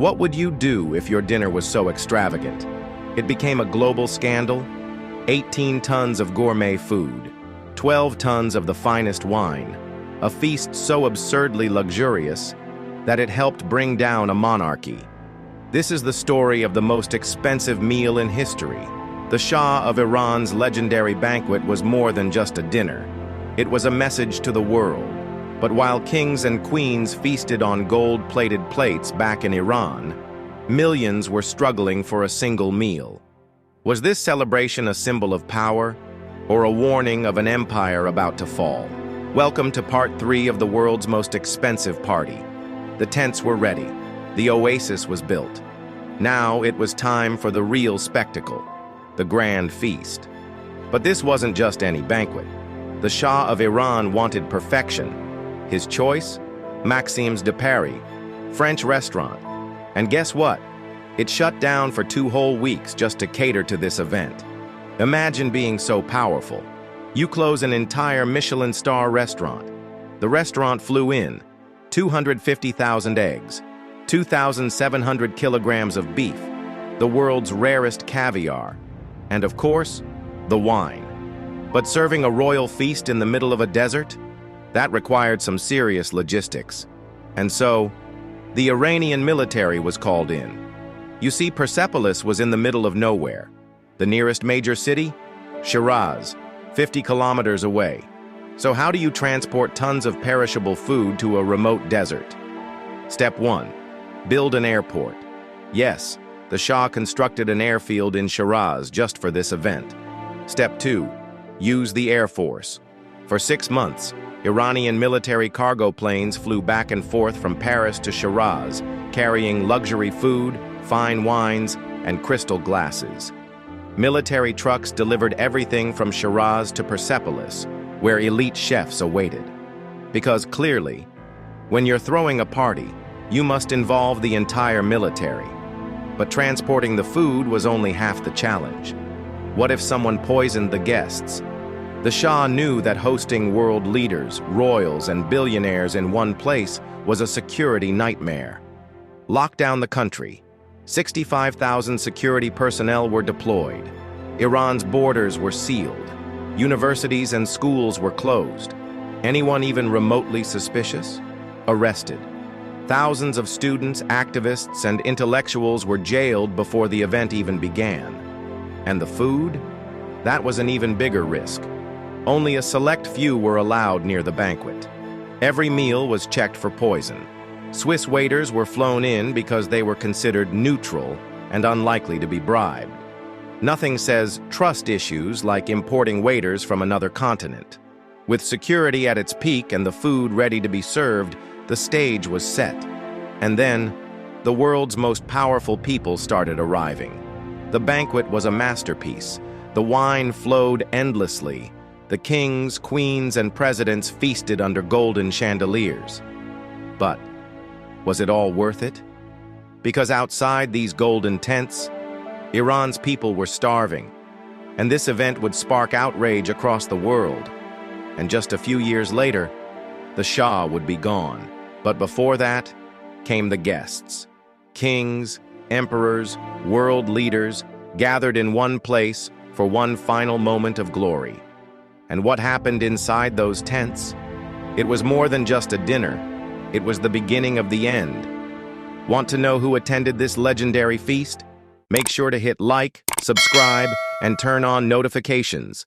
What would you do if your dinner was so extravagant? It became a global scandal. 18 tons of gourmet food, 12 tons of the finest wine, a feast so absurdly luxurious that it helped bring down a monarchy. This is the story of the most expensive meal in history. The Shah of Iran's legendary banquet was more than just a dinner. It was a message to the world. But while kings and queens feasted on gold-plated plates back in Iran, millions were struggling for a single meal. Was this celebration a symbol of power, or a warning of an empire about to fall? Welcome to part 3 of the world's most expensive party. The tents were ready. The oasis was built. Now it was time for the real spectacle, the grand feast. But this wasn't just any banquet. The Shah of Iran wanted perfection. His choice? Maxim's de Paris, French restaurant. And guess what? It shut down for 2 whole weeks just to cater to this event. Imagine being so powerful. You close an entire Michelin-star restaurant. The restaurant flew in 250,000 eggs, 2,700 kilograms of beef, the world's rarest caviar, and of course, the wine. But serving a royal feast in the middle of a desert? That required some serious logistics. And so, the Iranian military was called in. You see, Persepolis was in the middle of nowhere. The nearest major city? Shiraz, 50 kilometers away. So how do you transport tons of perishable food to a remote desert? Step 1. Build an airport. Yes, the Shah constructed an airfield in Shiraz just for this event. Step 2. Use the Air Force. For 6 months, Iranian military cargo planes flew back and forth from Paris to Shiraz, carrying luxury food, fine wines, and crystal glasses. Military trucks delivered everything from Shiraz to Persepolis, where elite chefs awaited. Because clearly, when you're throwing a party, you must involve the entire military. But transporting the food was only half the challenge. What if someone poisoned the guests? The Shah knew that hosting world leaders, royals, and billionaires in one place was a security nightmare. Lock down the country. 65,000 security personnel were deployed. Iran's borders were sealed. Universities and schools were closed. Anyone even remotely suspicious? Arrested. Thousands of students, activists, and intellectuals were jailed before the event even began. And the food? That was an even bigger risk. Only a select few were allowed near the banquet. Every meal was checked for poison. Swiss waiters were flown in because they were considered neutral and unlikely to be bribed. Nothing says trust issues like importing waiters from another continent. With security at its peak and the food ready to be served, the stage was set. And then, the world's most powerful people started arriving. The banquet was a masterpiece. The wine flowed endlessly. The kings, queens, and presidents feasted under golden chandeliers. But was it all worth it? Because outside these golden tents, Iran's people were starving, and this event would spark outrage across the world. And just a few years later, the Shah would be gone. But before that came the guests. Kings, emperors, world leaders gathered in one place for one final moment of glory. And what happened inside those tents? It was more than just a dinner. It was the beginning of the end. Want to know who attended this legendary feast? Make sure to hit like, subscribe, and turn on notifications.